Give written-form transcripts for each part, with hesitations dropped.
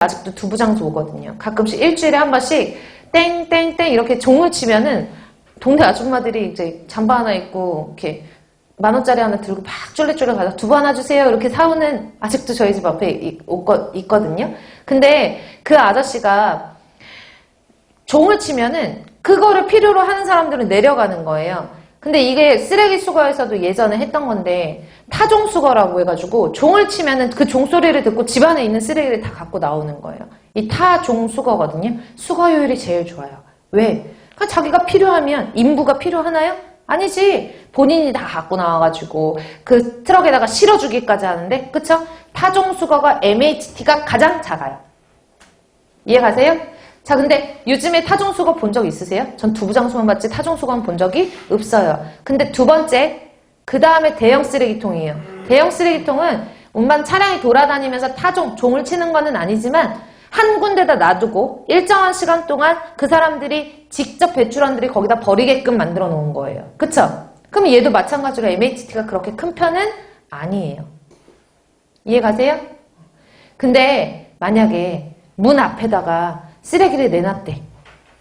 아직도 두부장수 오거든요. 가끔씩 일주일에 한 번씩 땡땡땡 이렇게 종을 치면은 동네 아줌마들이 이제 잠바 하나 입고 이렇게 10,000원짜리 하나 들고 막 쫄래쫄래 가서 두부 하나 주세요 이렇게 사오는 아직도 저희 집 앞에 있거든요. 근데 그 아저씨가 종을 치면은 그거를 필요로 하는 사람들은 내려가는 거예요. 근데 이게 쓰레기 수거에서도 예전에 했던 건데 타종 수거라고 해가지고 종을 치면은 그 종소리를 듣고 집안에 있는 쓰레기를 다 갖고 나오는 거예요. 이 타종 수거거든요. 수거효율이 제일 좋아요. 왜? 그러니까 자기가 필요하면 인부가 필요하나요? 아니지. 본인이 다 갖고 나와가지고 그 트럭에다가 실어주기까지 하는데 그쵸? 타종 수거가 MHT가 가장 작아요. 이해가세요? 자, 근데 요즘에 타종수거 본 적 있으세요? 전 두부장수만 봤지 타종수거는 본 적이 없어요. 근데 두 번째, 그 다음에 대형 쓰레기통이에요. 대형 쓰레기통은 운반 차량이 돌아다니면서 종을 치는 거는 아니지만 한 군데다 놔두고 일정한 시간 동안 그 사람들이 직접 배출원들이 거기다 버리게끔 만들어 놓은 거예요. 그쵸? 그럼 얘도 마찬가지로 MHT가 그렇게 큰 편은 아니에요. 이해가세요? 근데 만약에 문 앞에다가 쓰레기를 내놨대.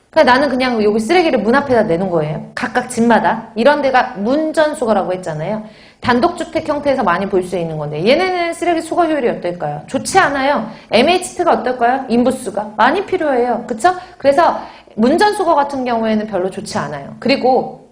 그러니까 나는 그냥 여기 쓰레기를 문 앞에다 내놓은 거예요. 각각 집마다. 이런 데가 문전수거라고 했잖아요. 단독주택 형태에서 많이 볼 수 있는 건데 얘네는 쓰레기 수거 효율이 어떨까요? 좋지 않아요. MHT가 어떨까요? 인부수가 많이 필요해요. 그쵸? 그래서 문전수거 같은 경우에는 별로 좋지 않아요. 그리고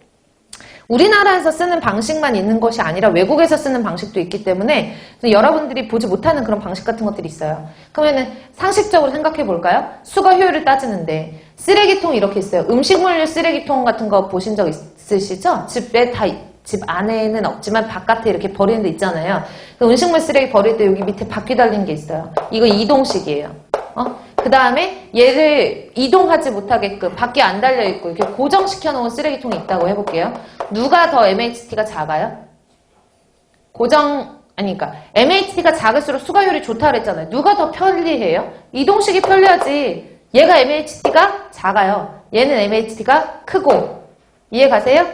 우리나라에서 쓰는 방식만 있는 것이 아니라 외국에서 쓰는 방식도 있기 때문에 여러분들이 보지 못하는 그런 방식 같은 것들이 있어요. 그러면은 상식적으로 생각해 볼까요? 수거 효율을 따지는데 쓰레기통이 이렇게 있어요. 음식물 쓰레기통 같은 거 보신 적 있으시죠? 집 안에는 없지만 바깥에 이렇게 버리는 데 있잖아요. 그 음식물 쓰레기 버릴 때 여기 밑에 바퀴 달린 게 있어요. 이거 이동식이에요. 그 다음에 얘를 이동하지 못하게끔 밖에 안 달려있고 이렇게 고정시켜 놓은 쓰레기통이 있다고 해볼게요. 누가 더 MHT가 작아요? 그러니까 MHT가 작을수록 수거율이 좋다 그랬잖아요. 누가 더 편리해요? 이동식이 편리하지. 얘가 MHT가 작아요. 얘는 MHT가 크고. 이해가세요?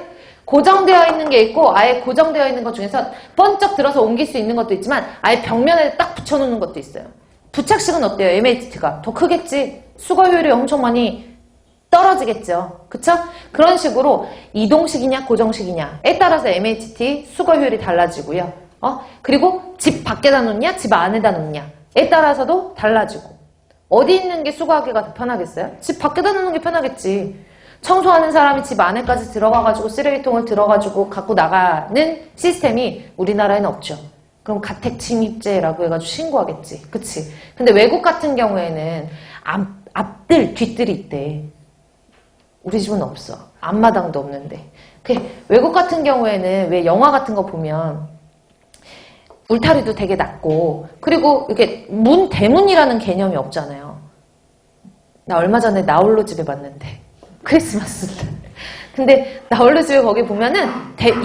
고정되어 있는 게 있고 아예 고정되어 있는 것 중에서 번쩍 들어서 옮길 수 있는 것도 있지만 아예 벽면에 딱 붙여놓는 것도 있어요. 부착식은 어때요? MHT가 더 크겠지. 수거효율이 엄청 많이 떨어지겠죠. 그쵸? 그런 식으로 이동식이냐 고정식이냐에 따라서 MHT 수거효율이 달라지고요. 그리고 집 밖에다 놓냐 집 안에다 놓냐에 따라서도 달라지고. 어디 있는 게 수거하기가 더 편하겠어요? 집 밖에다 놓는 게 편하겠지. 청소하는 사람이 집 안에까지 들어가가지고 쓰레기통을 들어가지고 갖고 나가는 시스템이 우리나라에는 없죠. 그럼 가택 침입죄라고 해가지고 신고하겠지. 그치? 근데 외국 같은 경우에는 앞들, 뒷들이 있대. 우리 집은 없어. 앞마당도 없는데. 외국 같은 경우에는 왜 영화 같은 거 보면 울타리도 되게 낮고 그리고 이렇게 대문이라는 개념이 없잖아요. 나 얼마 전에 나홀로 집에 봤는데 크리스마스 때. 근데 나홀로 집에 거기 보면은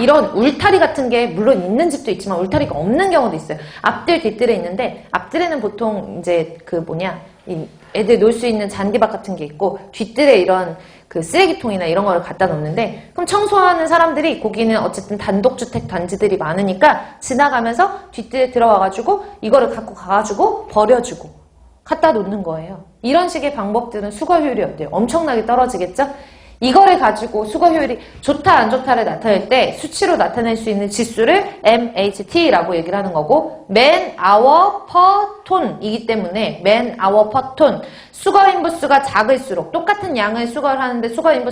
이런 울타리 같은 게 물론 있는 집도 있지만 울타리가 없는 경우도 있어요. 앞들 뒷들에 있는데 앞들에는 보통 이제 애들 놀 수 있는 잔디밭 같은 게 있고 뒷들에 이런 그 쓰레기통이나 이런 거를 갖다 놓는데 그럼 청소하는 사람들이 거기는 어쨌든 단독주택 단지들이 많으니까 지나가면서 뒷들에 들어와가지고 이거를 갖고 가가지고 버려주고 갖다 놓는 거예요. 이런 식의 방법들은 수거효율이 어때요? 엄청나게 떨어지겠죠? 이거를 가지고 수거효율이 좋다 안 좋다를 나타낼 때 수치로 나타낼 수 있는 지수를 MHT라고 얘기를 하는 거고 man hour per ton이기 때문에 man hour per ton 수거 인부수가 작을수록 똑같은 양을 수거를 하는데 수거 인부